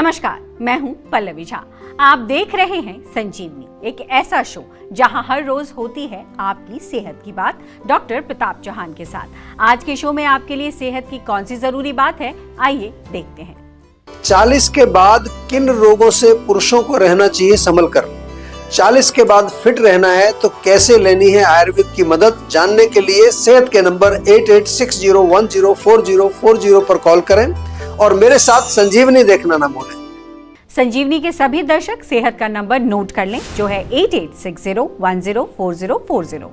नमस्कार, मैं हूं पल्लवी झा। आप देख रहे हैं संजीवनी, एक ऐसा शो जहां हर रोज होती है आपकी सेहत की बात डॉक्टर प्रताप चौहान के साथ। आज के शो में आपके लिए सेहत की कौन सी जरूरी बात है, आइए देखते हैं। 40 के बाद किन रोगों से पुरुषों को रहना चाहिए संभल कर? 40 के बाद फिट रहना है तो कैसे लेनी है आयुर्वेद की मदद? जानने के लिए सेहत के नंबर 8860104040 पर कॉल करें और मेरे साथ संजीवनी देखना ना भूलें। संजीवनी के सभी दर्शक सेहत का नंबर नोट कर लें, जो है 8860104040।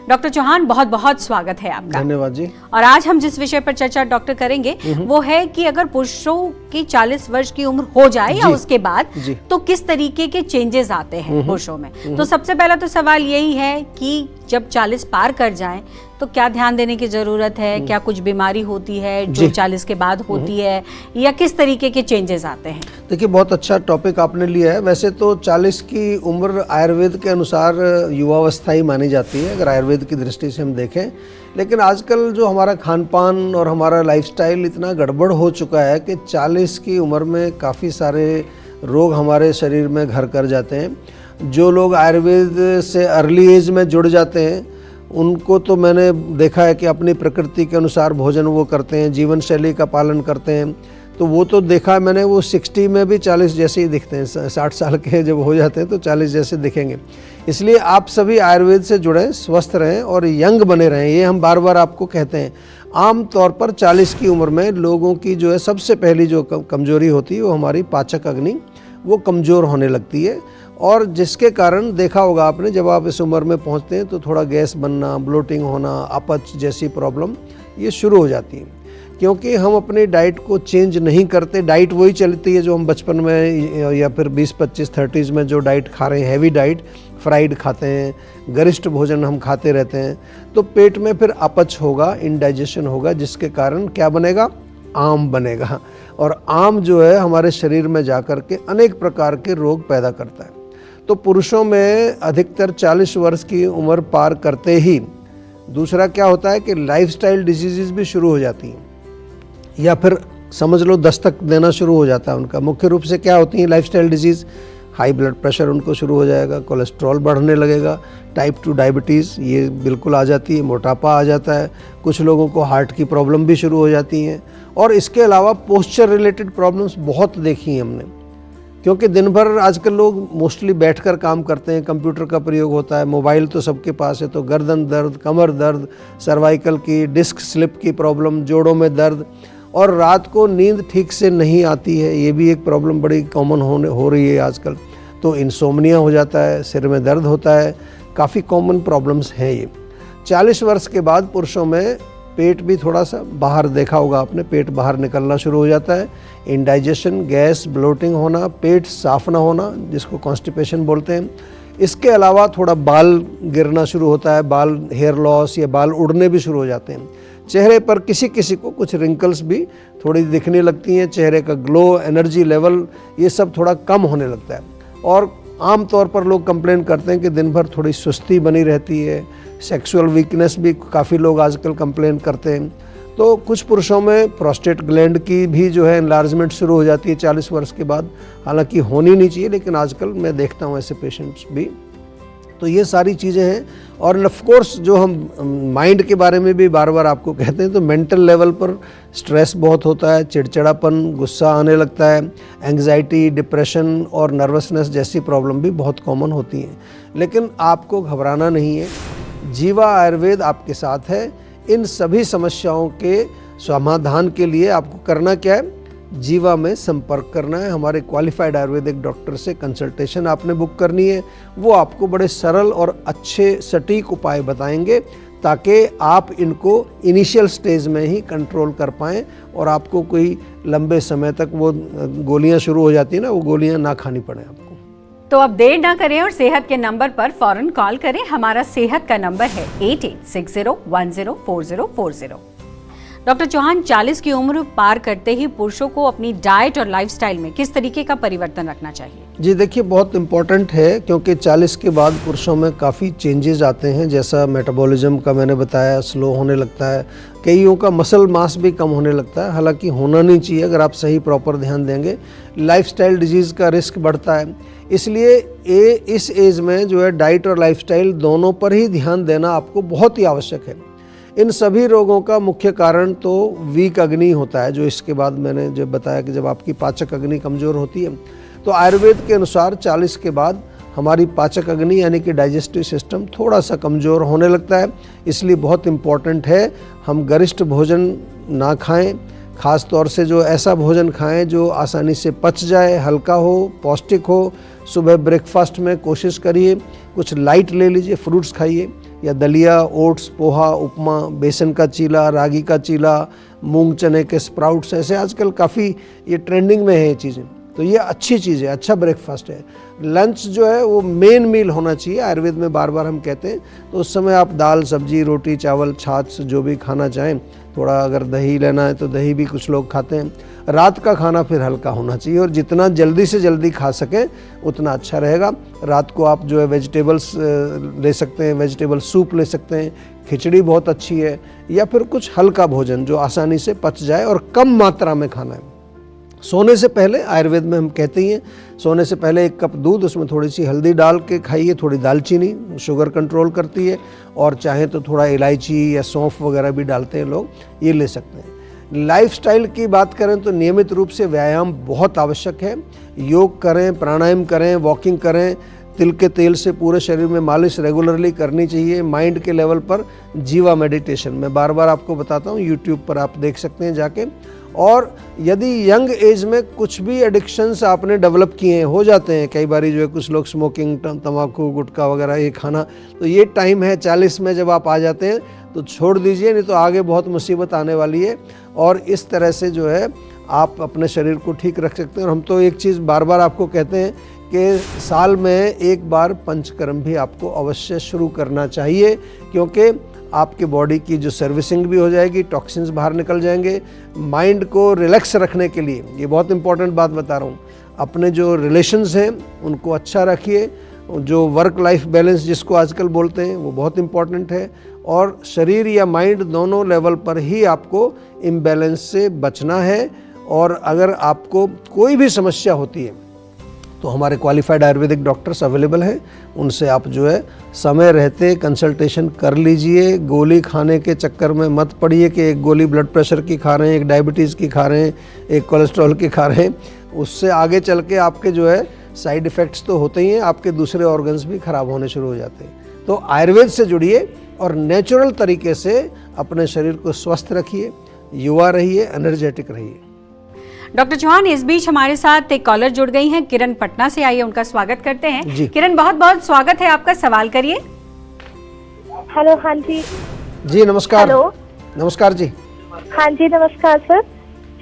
डॉक्टर चौहान, बहुत बहुत स्वागत है आपका। धन्यवाद जी। और आज हम जिस विषय पर चर्चा डॉक्टर करेंगे वो है कि अगर पुरुषों की 40 वर्ष की उम्र हो जाए या उसके बाद तो किस तरीके के चेंजेस आते हैं पुरुषों में। तो सबसे पहला तो सवाल यही है कि जब 40 पार कर जाएं तो क्या ध्यान देने की जरूरत है? क्या कुछ बीमारी होती है जो 40 के बाद होती है, या किस तरीके के चेंजेस आते हैं? देखिए, बहुत अच्छा टॉपिक आपने लिया है। वैसे तो 40 की उम्र आयुर्वेद के अनुसार युवावस्था ही मानी जाती है, अगर आयुर्वेद की दृष्टि से हम देखें। लेकिन आजकल जो हमारा खान पान और हमारा लाइफस्टाइल इतना गड़बड़ हो चुका है कि 40 की उम्र में काफ़ी सारे रोग हमारे शरीर में घर कर जाते हैं। जो लोग आयुर्वेद से अर्ली एज में जुड़ जाते हैं उनको तो मैंने देखा है कि अपनी प्रकृति के अनुसार भोजन वो करते हैं, जीवन शैली का पालन करते हैं, तो वो तो देखा है मैंने, वो 60 में भी 40 जैसे ही दिखते हैं। 60 साल के जब हो जाते हैं तो 40 जैसे दिखेंगे। इसलिए आप सभी आयुर्वेद से जुड़ें, स्वस्थ रहें और यंग बने रहें, ये हम बार बार आपको कहते हैं। आम तौर पर 40 की उम्र में लोगों की जो है सबसे पहली जो कमजोरी होती है वो हमारी पाचक अग्नि, वो कमज़ोर होने लगती है। और जिसके कारण देखा होगा आपने, जब आप इस उम्र में पहुंचते हैं तो थोड़ा गैस बनना, ब्लोटिंग होना, अपच जैसी प्रॉब्लम ये शुरू हो जाती है, क्योंकि हम अपनी डाइट को चेंज नहीं करते। डाइट वही चलती है जो हम बचपन में या फिर 20, 25, 30s में जो डाइट खा रहे हैं, हैवी डाइट, फ्राइड खाते हैं, गरिष्ठ भोजन हम खाते रहते हैं, तो पेट में फिर अपच होगा, इंडाइजेशन होगा, जिसके कारण क्या बनेगा? आम बनेगा। और आम जो है हमारे शरीर में जाकर के अनेक प्रकार के रोग पैदा करता है। तो पुरुषों में अधिकतर 40 वर्ष की उम्र पार करते ही दूसरा क्या होता है कि लाइफस्टाइल डिजीज़ भी शुरू हो जाती हैं, या फिर समझ लो दस्तक देना शुरू हो जाता है उनका। मुख्य रूप से क्या होती हैं lifestyle disease? High blood pressure उनको शुरू हो जाएगा, कोलेस्ट्रॉल बढ़ने लगेगा, टाइप 2 डायबिटीज़ ये बिल्कुल आ जाती है, मोटापा आ जाता है, कुछ लोगों को हार्ट की प्रॉब्लम भी शुरू हो जाती हैं। और इसके अलावा पोस्चर रिलेटेड प्रॉब्लम्स बहुत देखी हैं हमने, क्योंकि दिन भर आजकल लोग मोस्टली बैठकर काम करते हैं, कंप्यूटर का प्रयोग होता है, मोबाइल तो सबके पास है, तो गर्दन दर्द, कमर दर्द, सर्वाइकल की डिस्क स्लिप की प्रॉब्लम, जोड़ों में दर्द, और रात को नींद ठीक से नहीं आती है, ये भी एक प्रॉब्लम बड़ी कॉमन हो रही है आजकल। तो इंसोम्निया हो जाता है, सिर में दर्द होता है, काफ़ी कॉमन प्रॉब्लम्स हैं ये। 40 वर्ष के बाद पुरुषों में पेट भी थोड़ा सा बाहर, देखा होगा आपने, पेट बाहर निकलना शुरू हो जाता है, इंडाइजेशन, गैस, ब्लोटिंग होना, पेट साफ ना होना, जिसको कॉन्स्टिपेशन बोलते हैं। इसके अलावा थोड़ा बाल गिरना शुरू होता है, बाल हेयर लॉस या बाल उड़ने भी शुरू हो जाते हैं। चेहरे पर किसी किसी को कुछ रिंकल्स भी थोड़ी दिखने लगती हैं, चेहरे का ग्लो, एनर्जी लेवल, ये सब थोड़ा कम होने लगता है। और आम तौर पर लोग कंप्लेन करते हैं कि दिन भर थोड़ी सुस्ती बनी रहती है, सेक्सुअल वीकनेस भी काफ़ी लोग आजकल कंप्लेन करते हैं। तो कुछ पुरुषों में प्रोस्टेट ग्लैंड की भी जो है एनलार्जमेंट शुरू हो जाती है 40 वर्ष के बाद, हालांकि होनी नहीं चाहिए, लेकिन आजकल मैं देखता हूँ ऐसे पेशेंट्स भी। तो ये सारी चीज़ें हैं। और ऑफ कोर्स जो हम माइंड के बारे में भी बार बार आपको कहते हैं, तो मेंटल लेवल पर स्ट्रेस बहुत होता है, चिड़चिड़ापन, गुस्सा आने लगता है, एंग्जाइटी, डिप्रेशन और नर्वसनेस जैसी प्रॉब्लम भी बहुत कॉमन होती हैं। लेकिन आपको घबराना नहीं है, जीवा आयुर्वेद आपके साथ है। इन सभी समस्याओं के समाधान के लिए आपको करना क्या है? जीवा में संपर्क करना है। हमारे क्वालिफाइड आयुर्वेदिक डॉक्टर से कंसल्टेशन आपने बुक करनी है। वो आपको बड़े सरल और अच्छे सटीक उपाय बताएंगे, ताकि आप इनको इनिशियल स्टेज में ही कंट्रोल कर पाएँ और आपको कोई लंबे समय तक वो गोलियां शुरू हो जाती है ना, वो गोलियां ना खानी पड़े आपको। तो अब देर ना करें और सेहत के नंबर पर फौरन कॉल करें। हमारा सेहत का नंबर है 8860104040। डॉक्टर चौहान, 40 की उम्र पार करते ही पुरुषों को अपनी डाइट और लाइफस्टाइल में किस तरीके का परिवर्तन रखना चाहिए? जी देखिए, बहुत इम्पोर्टेंट है क्योंकि 40 के बाद पुरुषों में काफ़ी चेंजेस आते हैं। जैसा मेटाबॉलिज्म का मैंने बताया, स्लो होने लगता है, कईयों का मसल मास भी कम होने लगता है, हालांकि होना नहीं चाहिए अगर आप सही प्रॉपर ध्यान देंगे। लाइफस्टाइल डिजीज़ का रिस्क बढ़ता है, इसलिए इस एज में जो है डाइट और लाइफस्टाइल दोनों पर ही ध्यान देना आपको बहुत ही आवश्यक है। इन सभी रोगों का मुख्य कारण तो वीक अग्नि होता है, जो इसके बाद मैंने जब बताया कि जब आपकी पाचक अग्नि कमज़ोर होती है, तो आयुर्वेद के अनुसार 40 के बाद हमारी पाचक अग्नि यानी कि डाइजेस्टिव सिस्टम थोड़ा सा कमज़ोर होने लगता है। इसलिए बहुत इम्पॉर्टेंट है हम गरिष्ठ भोजन ना खाएं, ख़ास तौर से जो ऐसा भोजन खाएं जो आसानी से पच जाए, हल्का हो, पौष्टिक हो। सुबह ब्रेकफास्ट में कोशिश करिए कुछ लाइट ले लीजिए, फ्रूट्स खाइए, या दलिया, ओट्स, पोहा, उपमा, बेसन का चीला, रागी का चीला, मूंग चने के स्प्राउट्स, ऐसे आजकल काफ़ी ये ट्रेंडिंग में है ये चीज़ें, तो ये अच्छी चीज़ है, अच्छा ब्रेकफास्ट है। लंच जो है वो मेन मील होना चाहिए, आयुर्वेद में बार बार हम कहते हैं। तो उस समय आप दाल, सब्जी, रोटी, चावल, छाछ जो भी खाना चाहें, थोड़ा अगर दही लेना है तो दही भी कुछ लोग खाते हैं। रात का खाना फिर हल्का होना चाहिए और जितना जल्दी से जल्दी खा सकें उतना अच्छा रहेगा। रात को आप जो है वेजिटेबल्स ले सकते हैं, वेजिटेबल सूप ले सकते हैं, खिचड़ी बहुत अच्छी है, या फिर कुछ हल्का भोजन जो आसानी से पच जाए और कम मात्रा में खाना है। सोने से पहले आयुर्वेद में हम कहते ही हैं, सोने से पहले 1 कप दूध, उसमें थोड़ी सी हल्दी डाल के खाइए, थोड़ी दालचीनी, शुगर कंट्रोल करती है, और चाहे तो थोड़ा इलायची या सौंफ वगैरह भी डालते हैं लोग, ये ले सकते हैं। लाइफस्टाइल की बात करें तो नियमित रूप से व्यायाम बहुत आवश्यक है। योग करें, प्राणायाम करें, वॉकिंग करें, तिल के तेल से पूरे शरीर में मालिश रेगुलरली करनी चाहिए। माइंड के लेवल पर जीवा मेडिटेशन मैं बार बार आपको बताता हूँ, यूट्यूब पर आप देख सकते हैं जाके। और यदि यंग एज में कुछ भी एडिक्शंस आपने डेवलप किए हैं, हो जाते हैं कई बार जो है, कुछ लोग स्मोकिंग, तंबाकू, गुटखा वगैरह ये खाना, तो ये टाइम है 40 में जब आप आ जाते हैं तो छोड़ दीजिए, नहीं तो आगे बहुत मुसीबत आने वाली है। और इस तरह से जो है आप अपने शरीर को ठीक रख सकते हैं। और हम तो एक चीज़ बार बार आपको कहते हैं कि साल में एक बार पंचकर्म भी आपको अवश्य शुरू करना चाहिए, क्योंकि आपके बॉडी की जो सर्विसिंग भी हो जाएगी, टॉक्सिन्स बाहर निकल जाएंगे। माइंड को रिलैक्स रखने के लिए, ये बहुत इंपॉर्टेंट बात बता रहा हूँ, अपने जो रिलेशंस हैं उनको अच्छा रखिए। जो वर्क लाइफ बैलेंस जिसको आजकल बोलते हैं वो बहुत इम्पॉर्टेंट है, और शरीर या माइंड दोनों लेवल पर ही आपको इम्बैलेंस से बचना है। और अगर आपको कोई भी समस्या होती है तो हमारे क्वालिफाइड आयुर्वेदिक डॉक्टर्स अवेलेबल हैं, उनसे आप जो है समय रहते कंसल्टेशन कर लीजिए। गोली खाने के चक्कर में मत पड़िए कि एक गोली ब्लड प्रेशर की खा रहे हैं, एक डायबिटीज़ की खा रहे हैं, एक कोलेस्ट्रॉल की खा रहे हैं, उससे आगे चल के आपके जो है साइड इफ़ेक्ट्स तो होते ही हैं, आपके दूसरे ऑर्गन्स भी ख़राब होने शुरू हो जाते हैं। तो आयुर्वेद से जुड़िए और नेचुरल तरीके से अपने शरीर को स्वस्थ रखिए, युवा रहिए, एनर्जेटिक रहिए। डॉक्टर चौहान, इस बीच हमारे साथ एक कॉलर जुड़ गई हैं, किरण पटना से आई है, उनका स्वागत करते हैं। किरण, बहुत बहुत स्वागत है आपका, सवाल करिए। हेलो, हाँ जी। जी नमस्कार। हेलो, नमस्कार जी। हाँ जी नमस्कार सर।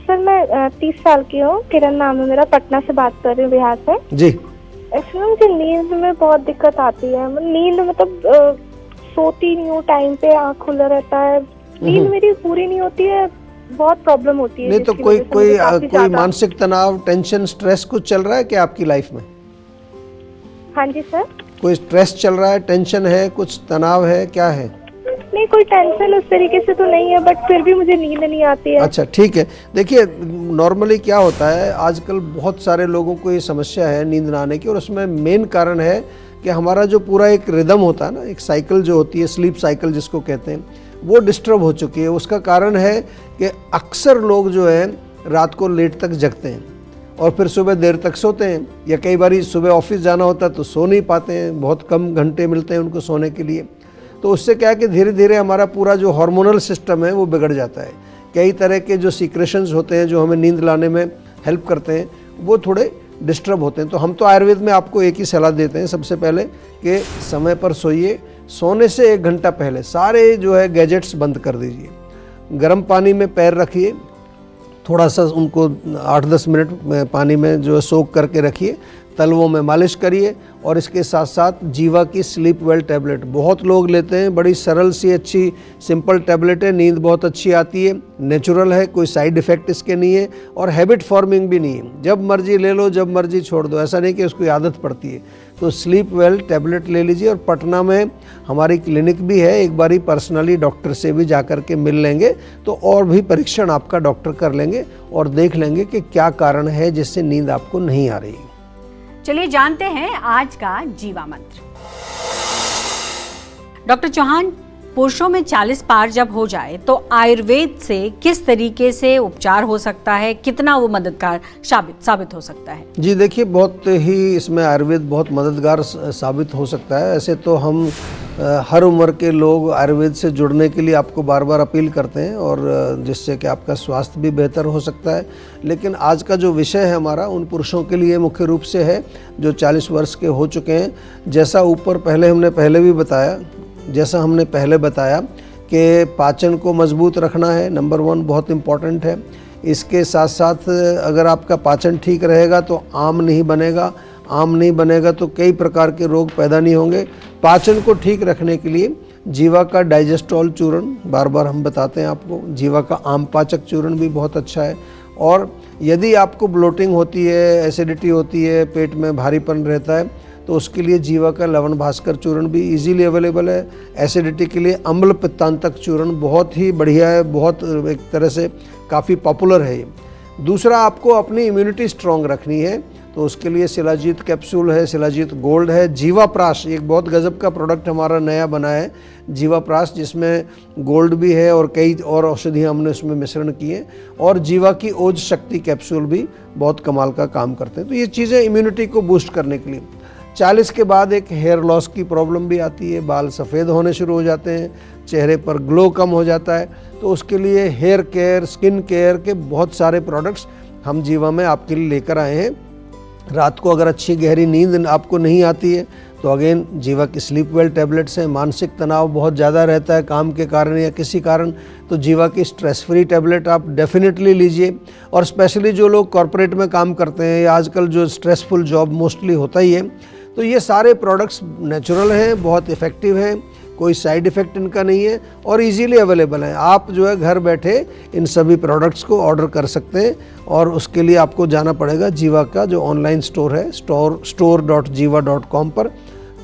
सर मैं 30 साल की हूँ, किरण नाम है मेरा, पटना से बात कर रही हूँ, बिहार से जी। इसमें मुझे नींद में बहुत दिक्कत आती है। नींद मतलब सोती नहीं हूँ टाइम पे, आँख खुला रहता है, नींद मेरी पूरी नहीं होती है, बहुत प्रॉब्लम होती है। नहीं तो कोई मानसिक तनाव, टेंशन, स्ट्रेस कुछ चल रहा है क्या आपकी लाइफ में? हाँ जी सर। कोई स्ट्रेस चल रहा है, टेंशन है, कुछ तनाव है, क्या है? नहीं, कोई टेंशन उस तरीके से तो नहीं है, बट फिर भी मुझे नींद नहीं आती है। अच्छा ठीक है। देखिए नॉर्मली क्या होता है, आजकल बहुत सारे लोगों को ये समस्या है नींद ना आने की, और उसमें मेन कारण है कि हमारा जो पूरा एक रिदम होता है ना, एक साइकिल जो होती है, स्लीप साइकिल जिसको कहते हैं, वो डिस्टर्ब हो चुकी है। उसका कारण है कि अक्सर लोग जो है रात को लेट तक जगते हैं और फिर सुबह देर तक सोते हैं, या कई बार सुबह ऑफिस जाना होता है तो सो नहीं पाते हैं, बहुत कम घंटे मिलते हैं उनको सोने के लिए। तो उससे क्या है कि धीरे धीरे हमारा पूरा जो हार्मोनल सिस्टम है वो बिगड़ जाता है। कई तरह के जो सीक्रेशंस होते हैं जो हमें नींद लाने में हेल्प करते हैं वो थोड़े डिस्टर्ब होते हैं। तो हम तो आयुर्वेद में आपको एक ही सलाह देते हैं सबसे पहले कि समय पर सोइए। सोने से 1 घंटा पहले सारे जो है गैजेट्स बंद कर दीजिए। गर्म पानी में पैर रखिए, थोड़ा सा उनको 8-10 मिनट पानी में जो है सोख करके रखिए, तलवों में मालिश करिए। और इसके साथ साथ जीवा की स्लीप वेल टैबलेट बहुत लोग लेते हैं, बड़ी सरल सी अच्छी सिंपल टैबलेट है, नींद बहुत अच्छी आती है, नेचुरल है, कोई साइड इफ़ेक्ट इसके नहीं है और हैबिट फॉर्मिंग भी नहीं है। जब मर्जी ले लो, जब मर्जी छोड़ दो, ऐसा नहीं कि उसकी आदत पड़ती है। तो स्लीप वेल टैबलेट ले लीजिए। और पटना में हमारी क्लिनिक भी है, एक बारी पर्सनली डॉक्टर से भी जा कर के मिल लेंगे तो और भी परीक्षण आपका डॉक्टर कर लेंगे और देख लेंगे कि क्या कारण है जिससे नींद आपको नहीं आ रही। चलिए जानते हैं आज का जीवा मंत्र। डॉक्टर चौहान, पुरुषों में 40 पार जब हो जाए तो आयुर्वेद से किस तरीके से उपचार हो सकता है, कितना वो मददगार साबित हो सकता है? जी देखिए, बहुत ही इसमें आयुर्वेद बहुत मददगार साबित हो सकता है। ऐसे तो हम हर उम्र के लोग आयुर्वेद से जुड़ने के लिए आपको बार बार अपील करते हैं और जिससे कि आपका स्वास्थ्य भी बेहतर हो सकता है। लेकिन आज का जो विषय है हमारा उन पुरुषों के लिए मुख्य रूप से है जो 40 वर्ष के हो चुके हैं। जैसा ऊपर हमने पहले बताया कि पाचन को मजबूत रखना है, नंबर 1 बहुत इम्पॉर्टेंट है। इसके साथ साथ अगर आपका पाचन ठीक रहेगा तो आम नहीं बनेगा तो कई प्रकार के रोग पैदा नहीं होंगे। पाचन को ठीक रखने के लिए जीवा का डाइजेस्टॉल चूर्ण, बार बार हम बताते हैं आपको, जीवा का आम पाचक चूर्ण भी बहुत अच्छा है। और यदि आपको ब्लोटिंग होती है, एसिडिटी होती है, पेट में भारीपन रहता है तो उसके लिए जीवा का लवण भास्कर चूर्ण भी इजीली अवेलेबल है। एसिडिटी के लिए अम्ल पित्तांतक चूर्ण बहुत ही बढ़िया है, बहुत एक तरह से काफ़ी पॉपुलर है ये। दूसरा, आपको अपनी इम्यूनिटी स्ट्रॉन्ग रखनी है तो उसके लिए शिलाजीत कैप्सूल है, शिलाजीत गोल्ड है। जीवाप्राश एक बहुत गजब का प्रोडक्ट हमारा नया बना है, जीवाप्राश, जिसमें गोल्ड भी है और कई और औषधियाँ हमने उसमें मिश्रण की हैं। और जीवा की ओज शक्ति कैप्सूल भी बहुत कमाल का काम करते हैं। तो ये चीज़ें इम्यूनिटी को बूस्ट करने के लिए। 40 के बाद एक हेयर लॉस की प्रॉब्लम भी आती है, बाल सफ़ेद होने शुरू हो जाते हैं, चेहरे पर ग्लो कम हो जाता है। तो उसके लिए हेयर केयर, स्किन केयर के बहुत सारे प्रोडक्ट्स हम जीवा में आपके लिए लेकर आए हैं। रात को अगर अच्छी गहरी नींद आपको नहीं आती है तो अगेन जीवा की स्लीप वेल टैबलेट्स हैं। मानसिक तनाव बहुत ज़्यादा रहता है काम के कारण या किसी कारण, तो जीवा की स्ट्रेस फ्री टैबलेट आप डेफिनेटली लीजिए। और स्पेशली जो लोग कॉरपोरेट में काम करते हैं या आजकल जो स्ट्रेसफुल जॉब मोस्टली होता ही है, तो ये सारे प्रोडक्ट्स नेचुरल हैं, बहुत इफ़ेक्टिव हैं, कोई साइड इफ़ेक्ट इनका नहीं है और इजीली अवेलेबल है। आप जो है घर बैठे इन सभी प्रोडक्ट्स को ऑर्डर कर सकते हैं और उसके लिए आपको जाना पड़ेगा जीवा का जो ऑनलाइन स्टोर है, store.jiva.com पर।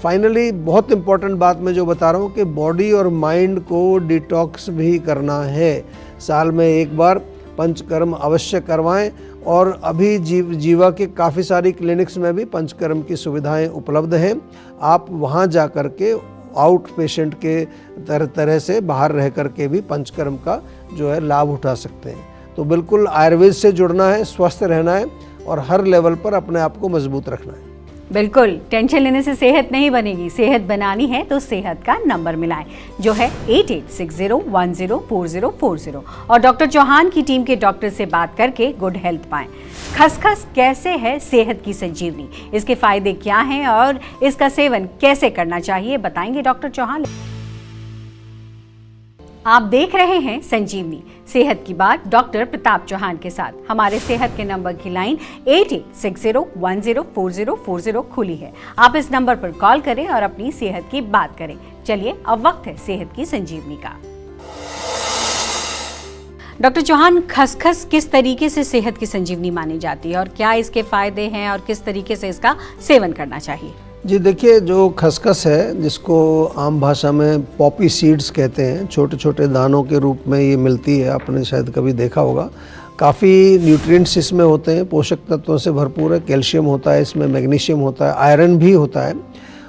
फाइनली बहुत इंपॉर्टेंट बात मैं जो बता रहा हूँ कि बॉडी और माइंड को डिटॉक्स भी करना है। साल में एक बार पंचकर्म अवश्य करवाएं और अभी जीवा के काफ़ी सारी क्लिनिक्स में भी पंचकर्म की सुविधाएं उपलब्ध हैं। आप वहां जा कर के आउट पेशेंट के तरह से बाहर रह कर के भी पंचकर्म का जो है लाभ उठा सकते हैं। तो बिल्कुल आयुर्वेद से जुड़ना है, स्वस्थ रहना है और हर लेवल पर अपने आप को मजबूत रखना है। बिल्कुल, टेंशन लेने से सेहत नहीं बनेगी, सेहत बनानी है तो सेहत का नंबर मिलाएं जो है 8860104040 और डॉक्टर चौहान की टीम के डॉक्टर से बात करके गुड हेल्थ पाएं। खसखस कैसे है सेहत की संजीवनी, इसके फायदे क्या हैं और इसका सेवन कैसे करना चाहिए, बताएंगे डॉक्टर चौहान। आप देख रहे हैं संजीवनी, सेहत की बात डॉक्टर प्रताप चौहान के साथ। हमारे सेहत के नंबर की लाइन 8860104040 खुली है। आप इस नंबर पर कॉल करें और अपनी सेहत की बात करें। चलिए अब वक्त है सेहत की संजीवनी का। डॉक्टर चौहान, खसखस किस तरीके से सेहत की संजीवनी मानी जाती है और क्या इसके फायदे हैं और किस तरीके से इसका सेवन करना चाहिए? जी देखिए, जो खसखस है जिसको आम भाषा में पॉपी सीड्स कहते हैं, छोटे छोटे दानों के रूप में ये मिलती है, आपने शायद कभी देखा होगा। काफ़ी न्यूट्रिएंट्स इसमें होते हैं, पोषक तत्वों से भरपूर है, कैल्शियम होता है इसमें, मैग्नीशियम होता है, आयरन भी होता है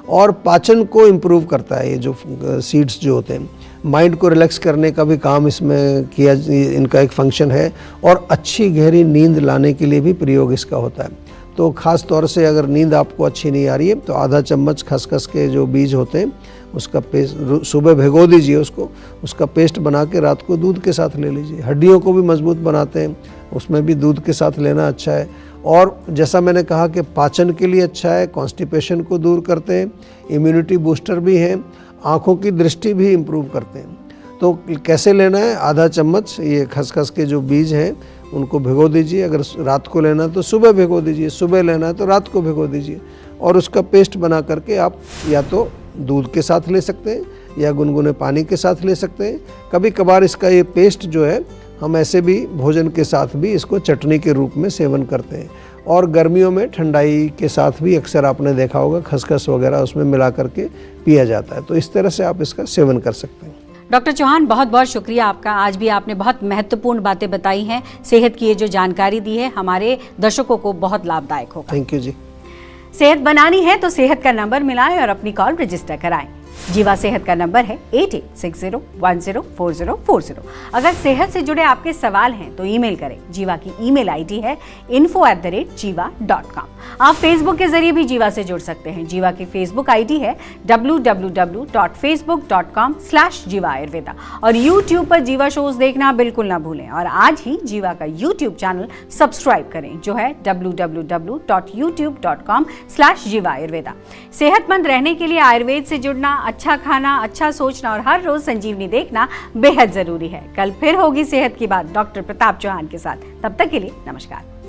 और पाचन को इम्प्रूव करता है। ये जो सीड्स जो होते हैं, माइंड को रिलैक्स करने का भी काम इसमें किया, इनका एक फंक्शन है और अच्छी गहरी नींद लाने के लिए भी प्रयोग इसका होता है। तो ख़ास तौर से अगर नींद आपको अच्छी नहीं आ रही है तो आधा चम्मच खसखस के जो बीज होते हैं उसका पेस्ट सुबह भिगो दीजिए, उसका पेस्ट बना के रात को दूध के साथ ले लीजिए। हड्डियों को भी मजबूत बनाते हैं, उसमें भी दूध के साथ लेना अच्छा है। और जैसा मैंने कहा कि पाचन के लिए अच्छा है, कॉन्स्टिपेशन को दूर करते हैं, इम्यूनिटी बूस्टर भी हैं, आँखों की दृष्टि भी इम्प्रूव करते हैं। तो कैसे लेना है? आधा चम्मच ये खसखस के जो बीज हैं उनको भिगो दीजिए। अगर रात को लेना है तो सुबह भिगो दीजिए, सुबह लेना है तो रात को भिगो दीजिए, और उसका पेस्ट बना करके आप या तो दूध के साथ ले सकते हैं या गुनगुने पानी के साथ ले सकते हैं। कभी कभार इसका ये पेस्ट जो है हम ऐसे भी भोजन के साथ भी इसको चटनी के रूप में सेवन करते हैं। और गर्मियों में ठंडाई के साथ भी अक्सर आपने देखा होगा खसखस वगैरह उसमें मिला करके पिया जाता है। तो इस तरह से आप इसका सेवन कर सकते हैं। डॉक्टर चौहान, बहुत बहुत शुक्रिया आपका। आज भी आपने बहुत महत्वपूर्ण बातें बताई हैं। सेहत की ये जो जानकारी दी है हमारे दर्शकों को बहुत लाभदायक होगा। थैंक यू जी। सेहत बनानी है तो सेहत का नंबर मिलाएं और अपनी कॉल रजिस्टर कराएं। जीवा सेहत का नंबर है 8860104040। अगर सेहत से जुड़े आपके सवाल हैं तो ईमेल करें। जीवा की ईमेल आईडी है info@jiva.com। आप फेसबुक के जरिए भी जीवा से जुड़ सकते हैं। जीवा की फेसबुक आईडी है www.facebook.com/जीवा आयुर्वेदा। और यूट्यूब पर जीवा शोज देखना बिल्कुल ना भूलें। और आज ही जीवा का यूट्यूब चैनल सब्सक्राइब करें जो है www.youtube.com/जीवा आयुर्वेदा। सेहतमंद रहने के लिए आयुर्वेद से जुड़ना, अच्छा खाना, अच्छा सोचना और हर रोज संजीवनी देखना बेहद जरूरी है। कल फिर होगी सेहत की बात डॉक्टर प्रताप चौहान के साथ। तब तक के लिए नमस्कार।